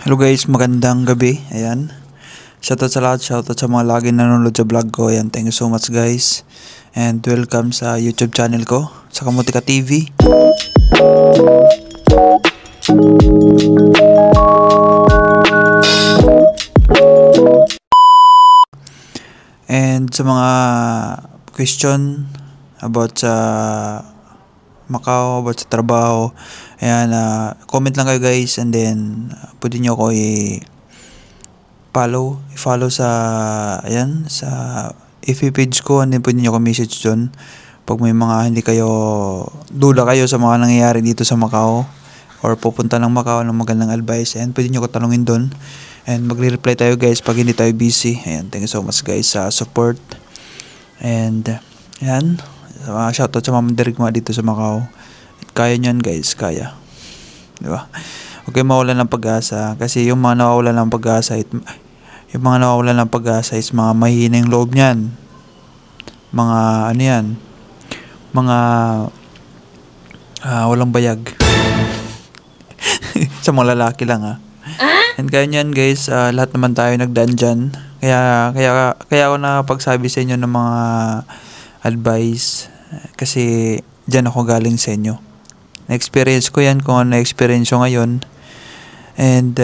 Hello guys, magandang gabi. Ayan. Shoutout sa lahat, shoutout sa mga lagi nanonood sa vlog ko. Ayan, thank you so much guys. And welcome sa YouTube channel ko, sa Kamutika TV. And sa mga question about sa Macau, about sa trabaho, ayan, comment lang kayo guys, and then pwede nyo ako i-follow sa, ayan, sa FB page ko, and then pwede nyo ako message dun pag may mga hindi kayo, duda kayo sa mga nangyayari dito sa Macau, or pupunta ng Macau ng magandang advice, and pwede nyo ko tanungin dun, and magre-reply tayo guys pag hindi tayo busy. Ayan, thank you so much guys sa support, and ayan, shoutout sa mga dirigma dito sa Macau. Kaya nyan guys, kaya, diba? Huwag kayo mawalan ng pag-asa, kasi yung mga nawawalan ng pag-asa, is mga mahihinang loob nyan, mga ano yan, mga walang bayag. Sa mga lalaki lang and kaya nyan guys, lahat naman tayo nagdaan dyan, kaya ako nakapagsabi sa inyo ng mga advice, kasi dyan ako galing sa inyo. Na-experience ko yan kung ano na-experience ko ngayon, and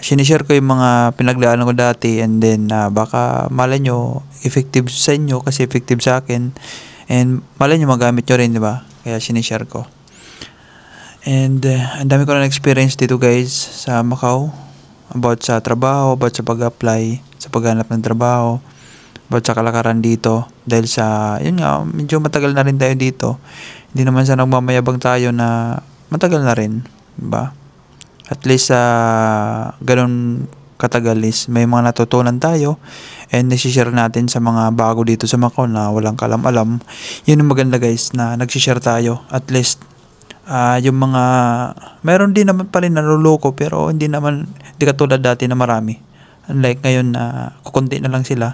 sinishare ko yung mga pinagdaanan ko dati, and then baka malay nyo effective sa inyo kasi effective sa akin, and malay nyo magamit nyo rin, diba? Kaya sinishare ko. And ang dami ko na experience dito guys sa Macau, about sa trabaho, about sa pag-apply, sa paghanap ng trabaho, about sa kalakaran dito, dahil sa, yun nga, medyo matagal na rin tayo dito. Hindi naman sa nagmamayabang tayo na matagal na rin, diba? At least ganun katagal is may mga natutunan tayo, and nasi-share natin sa mga bago dito sa Macau na walang kalam-alam. Yun ang maganda guys, na nagsi-share tayo. At least yung mga, meron din naman pa rin naluloko, pero hindi katulad dati na marami. Unlike ngayon na kukunti na lang sila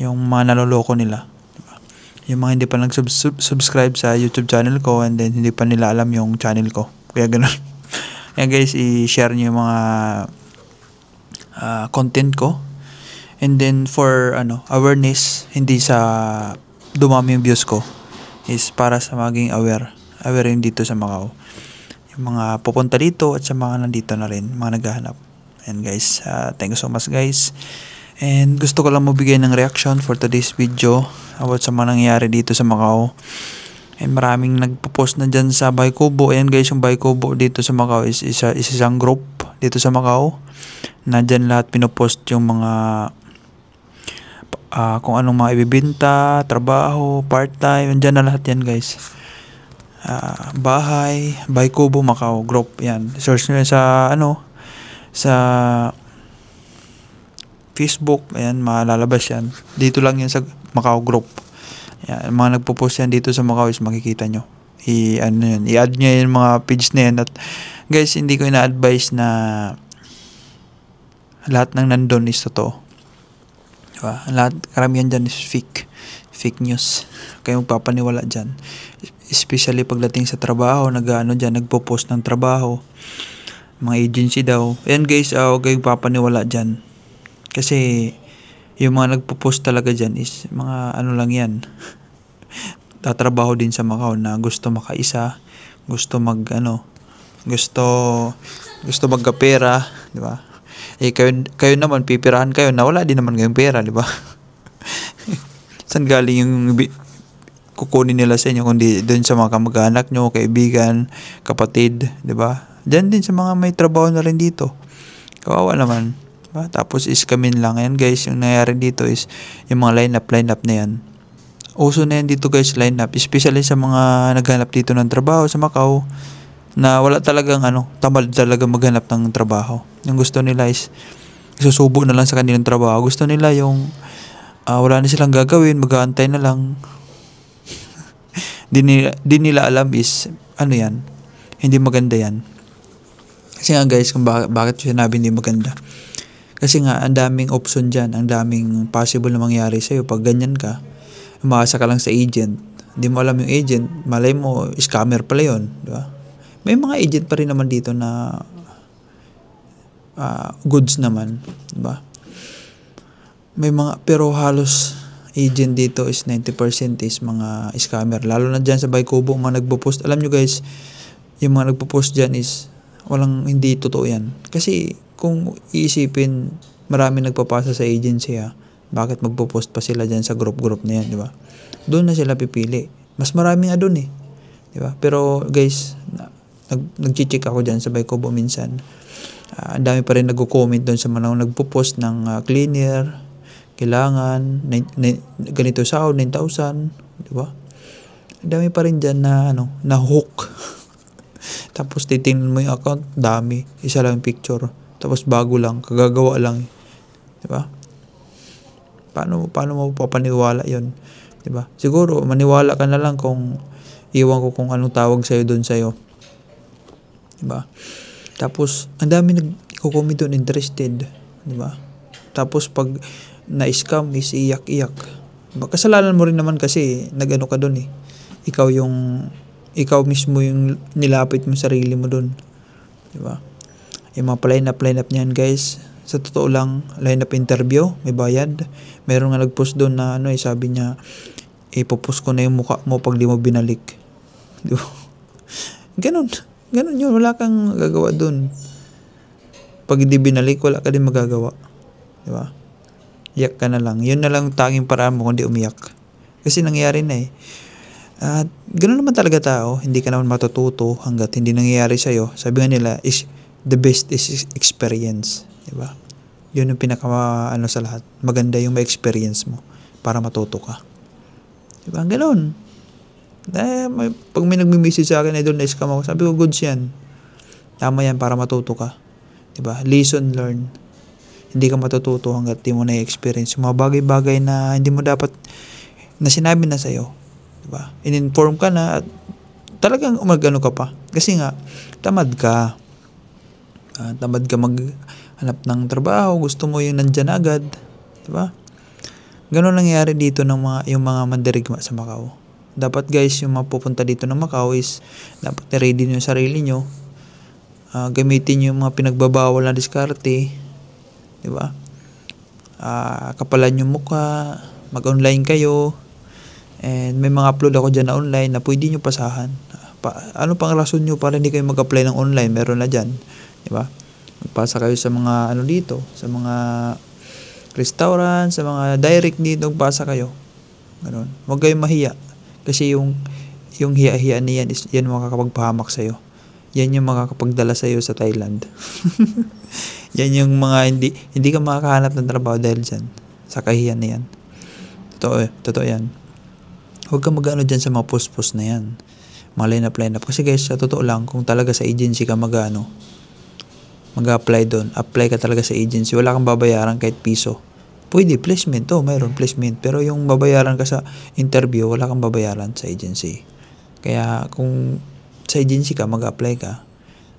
yung mga naloloko nila, diba? Yung mga hindi pa nag-subscribe sa YouTube channel ko, and then hindi pa nila alam yung channel ko, kaya ganun. Yan guys, i-share nyo yung mga content ko, and then for awareness, hindi sa dumami yung views ko, is para sa maging aware yung dito sa Macau, yung mga pupunta dito at sa mga nandito na rin, mga naghahanap. And guys, thank you so much guys. And gusto ko lang mabigay ng reaction for today's video about sa mga nangyayari dito sa Macau. And maraming nagpo-post na dyan sa Bahay Kubo. Ayan guys, yung Bahay Kubo dito sa Macau is isang group dito sa Macau, na dyan lahat pinopost yung mga kung anong mga ibibinta, trabaho, part-time, dyan na lahat yan guys. Bahay Kubo Macau group, yan. Search nyo sa sa Facebook, ayan, malalabas yan. Dito lang yan sa Macau group. Ayan, mga nagpo-post yan dito sa Macau is makikita nyo. I-add nyo yung mga page na yan. At guys, hindi ko ina-advise na lahat ng nandun is totoo. Diba? Karamihan dyan is fake news. Kaya magpapaniwala dyan. Especially pagdating sa trabaho, nagpo-post ng trabaho, mga agency daw. Ayan guys, huwag kayong papaniwala dyan. Kasi yung mga nagpo-post talaga dyan is mga lang yan. Tatrabaho din sa Macau na gusto makaisa, gusto gusto magkapera, di ba? Kayo naman pipirahan kayo na wala din naman kayong pera, di ba? Saan galing yung kukunin nila sa inyo kundi doon sa mga kamag-anak nyo, kaibigan, kapatid, di ba? Diyan din sa mga may trabaho na rin dito. Kawawa naman. Diba? Tapos iskamin lang. Ayan guys, yung nangyari dito is yung mga line-up na yan. Uso na yan dito guys, line-up. Especially sa mga naghanap dito ng trabaho sa Macau, na wala talagang tamad talaga maghanap ng trabaho. Yung gusto nila is susubo na lang sa kanilang trabaho. Gusto nila yung wala na silang gagawin, mag-aantay na lang. Di nila alam is yan, hindi maganda yan. Kasi nga guys, kung bakit sinabi hindi maganda, kasi nga ang daming option dyan, ang daming possible na mangyari sa'yo pag ganyan ka. Umaasa ka lang sa agent, hindi mo alam yung agent, malay mo scammer pala yun, di ba? May mga agent pa rin naman dito na goods naman, 'di ba? May mga, pero halos agent dito is 90% is mga scammer. Lalo na dyan sa Baykubo, mga nagpo-post. Alam nyo guys, yung mga nagpo-post dyan is walang, hindi totoo yan. Kasi kung iisipin, marami nagpapasa sa agency bakit magpo-post pa sila dyan sa group na yan, di ba? Doon na sila pipili. Mas marami nga doon di ba? Pero guys, nag-check ako dyan sa Baykubo minsan. Ang dami pa rin nagko-comment doon sa mga nagpo-post ng cleaner, kailangan ganito sahod 9,000, di ba? Ang dami pa rin diyan na hook. Tapos titingnan mo yung account, dami, isa lang picture, tapos bago lang, kagagawa lang, di ba? Paano mo papaniwala 'yon, di ba? Siguro maniwala ka na lang kung iwan ko kung anong tawag sa doon sa iyo, di ba? Tapos ang dami nagko-comment doon, interested, di ba? Tapos pag na-scam is iyak-iyak. Kasalanan mo rin naman kasi nag-ano ka doon ikaw mismo yung nilapit mo sarili mo doon. Di ba? Yung mga line-up niyan guys, sa totoo lang, line-up interview, may bayad. Meron nga nag-post doon na sabi niya, ipopost ko na yung mukha mo pag di mo binalik. Di ba? Ganun yun, wala kang gagawa doon. Pag di binalik, wala ka din magagawa. Di ba? Iyak ka na lang. Yun na lang tanging paraan mo kundi umiyak. Kasi nangyayari na At ganoon naman talaga tao. Hindi ka naman matututo hanggat hindi nangyayari sa'yo. Sabi nga nila, the best is experience. Diba? Yun yung pinaka sa lahat. Maganda yung ma-experience mo para matuto ka. Diba? Ganoon. Pag may nagme-message sa akin, idol, na-scam ako. Sabi ko, goods yan. Tama yan para matuto ka. Diba? Lesson learned. Hindi ka matututo hanggat di mo na-experience yung mga bagay-bagay na hindi mo dapat, na sinabi na sa'yo. Diba? In-inform ka na at talagang umagano ka pa. Kasi nga, tamad ka. Tamad ka maghanap ng trabaho. Gusto mo yung nandyan agad. Diba? Ganun nangyayari dito yung mga mandirigma sa Macau. Dapat guys, yung mapupunta dito ng Macau is dapat na-ready nyo yung sarili nyo. Gamitin yung mga pinagbabawal na diskarte. Diba? Kapalan yung mukha, mag-online kayo, and may mga upload ako dyan na online na pwede nyo pasahan. Ano pang rason nyo para hindi kayo mag-apply ng online? Meron na dyan. Diba? Magpasa kayo sa mga dito, sa mga restaurant, sa mga direct dito, magpasa kayo. Ganun. Huwag kayong mahiya. Kasi yung hiya-hiya niyan, yan makakapagpahamak sa'yo. Yan yung makakapagdala sa'yo sa Thailand. Yan yung mga hindi ka makakahanap ng trabaho dahil dyan. Sa kahiyan na yan. Totoo yan. Huwag ka mag-ano dyan sa mga post-post na yan. Mga line-up. Kasi guys, sa totoo lang, kung talaga sa agency ka mag-apply doon, apply ka talaga sa agency, wala kang babayaran kahit piso. Pwede, placement mayroon placement. Pero yung babayaran ka sa interview, wala kang babayaran sa agency. Kaya kung sa agency ka, mag-apply ka,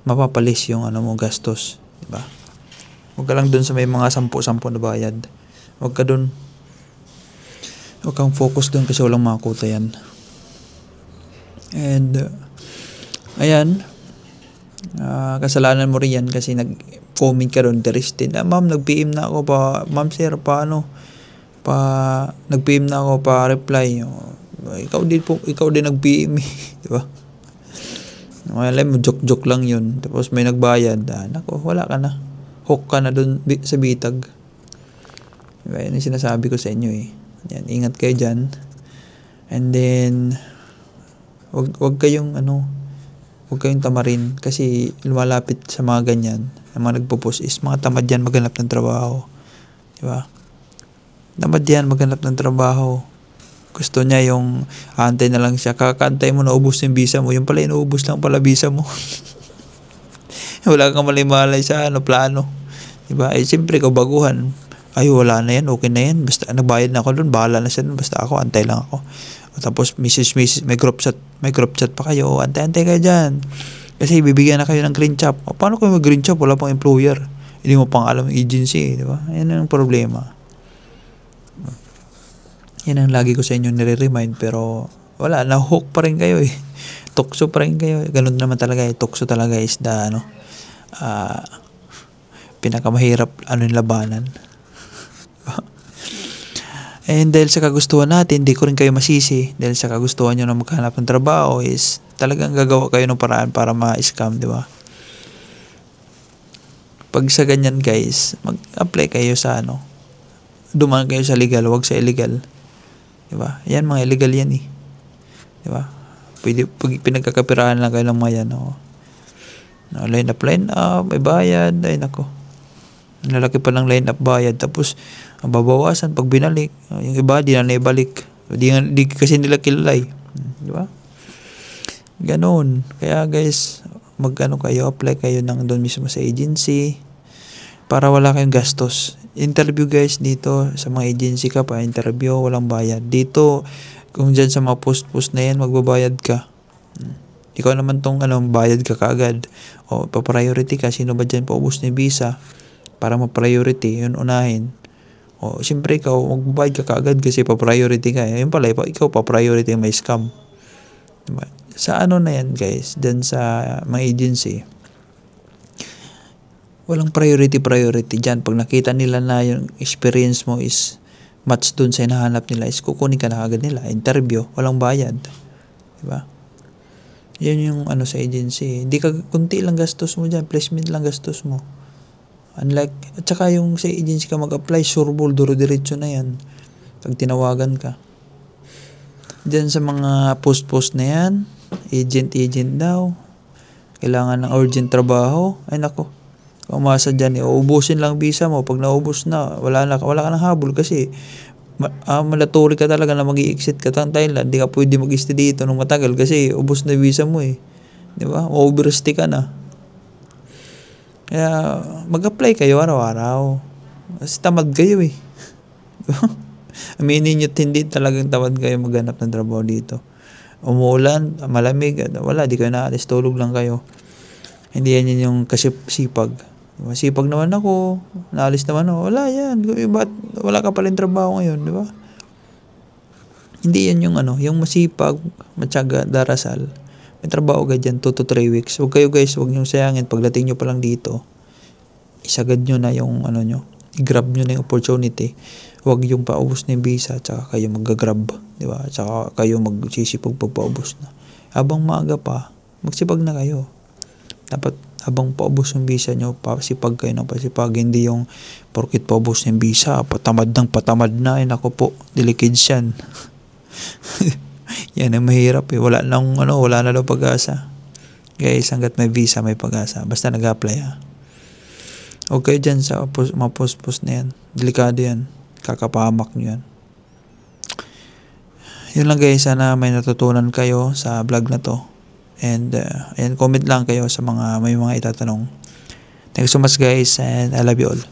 mapapalis yung gastos. Diba? Huwag ka lang dun sa may mga 10 na bayad. Huwag ka dun. Huwag kang focus dun kasi walang makakuta yan. And, ayan. Kasalanan mo rin yan kasi nag-comment ka dun, interested. Ma'am, nag-PM na ako pa. Ma'am, sir, nag-PM na ako pa reply. Ikaw din nag-PM. Diba? Alam mo, joke lang yun. Tapos may nagbayad. Nako, wala ka na. Hook ka na dun sa bitag. Diba? Yan yung sinasabi ko sa inyo Yan, ingat kayo dyan. And then, wag kayong tamarin. Kasi lumalapit sa mga ganyan. Ang mga nagpo-post is mga tamad yan maghanap ng trabaho. Diba? Tamad yan maghanap ng trabaho. Gusto niya yung antay na lang siya. Kakantay mo na ubos yung visa mo. Yung pala inuubos lang pala visa mo. Wala kang malay-malay sa plano. Diba? Siyempre baguhan. Ay, wala na yan. Okay na yan. Basta nagbayad na ako doon. Bahala na siya doon. Basta ako, antay lang ako. Tapos, message, may group chat pa kayo. Antay kayo dyan. Kasi bibigyan na kayo ng green chop. Paano kayo mag-green chop? Wala pang employer. Hindi mo pang alam yung agency. Diba? Yan ang problema. Yan ang lagi ko sa inyo nire-remind. Pero, wala. Na-hook pa rin kayo Tukso pa rin kayo. Ganun naman talaga Tukso talaga is the, pinakamahirap yung labanan. And dahil sa kagustuhan natin, di ko rin kayo masisi. Dahil sa kagustuhan nyo na maghanap ng trabaho is talagang gagawa kayo ng paraan para ma-scam, di ba? Pag sa ganyan guys, mag-apply kayo sa dumaan kayo sa legal, wag sa illegal. Di ba? Yan, mga illegal yan eh. Di ba? Pwede, pinagkakapirahan lang kayo ng mga yan. Line up, may bayad. Ay nako. Nalaki pa ng line up bayad. Tapos, ang babawasan pag binalik. Yung iba, di na naibalik. Di kasi nila kilala eh. Di ba? Ganon. Kaya guys, kayo, apply kayo doon mismo sa agency para wala kayong gastos. Interview guys dito sa mga agency ka pa, interview, walang bayad. Dito, kung dyan sa mga post na yan, magbabayad ka. Ikaw naman tong bayad ka kaagad. O, pa-priority ka. Sino ba dyan paubos na visa? Para ma-priority, yun unahin. O, siyempre ikaw, magbabayad ka kaagad kasi pa-priority ka. Yun pala, ikaw pa-priority may scam. Diba? Sa na yan guys, dyan sa mga agency, walang priority dyan. Pag nakita nila na yung experience mo is match dun sa hinahanap nila, is kukunin ka na agad nila. Interview, walang bayad. Diba? Yun yung sa agency. Hindi ka, kunti lang gastos mo dyan. Placement lang gastos mo. Unlike, at saka yung sa agency ka mag-apply, sureball, duro-diretso na yan. Pag tinawagan ka. Dyan sa mga post na yan, agent daw, kailangan ng urgent trabaho, ay nako, umasa dyan, uubusin lang visa mo. Pag naubos na, wala ka ng habol kasi malaturi ka talaga na mag-i-exit ka ng Thailand. Di ka pwede mag-stay dito nung matagal kasi ubos na visa mo eh. Di ba? Overstay ka na. Kaya mag-apply kayo araw-araw. Kasi tamad kayo eh. Aminin nyo't hindi talagang tamad kayo maghanap ng trabaho dito. Umuulan, malamig, wala, di kayo naalis, tulog lang kayo. Hindi yan yung kasipag. Masipag naman ako, naalis naman ako, wala yan. Ba't wala ka palang trabaho ngayon, di ba? Hindi yan yung masipag, matyaga, darasal. May trabaho ka dyan, 2 to 3 weeks. Huwag kayo guys, huwag nyo sayangin. Pagdating nyo pa lang dito, isagad nyo na yung nyo. I-grab nyo na yung opportunity. Huwag yung paubos na yung visa, tsaka kayo mag-grab. Diba? Tsaka kayo magsisipag pagpaubos na. Habang maaga pa, magsipag na kayo. Dapat habang paubos yung visa nyo, pasipag kayo ng pasipag. Hindi yung porkit paubos yung visa, patamad na. Nako po, delikids yan. Yan ang mahirap eh. Wala na daw pag-asa. Guys, hanggat may visa, may pag-asa. Basta nag-apply ha. Okay dyan sa mga post na yan. Delikado yan. Kakapahamak nyo yan. Yun lang guys. Sana may natutunan kayo sa vlog na to. And comment lang kayo sa may mga itatanong. Thanks so much guys and I love you all.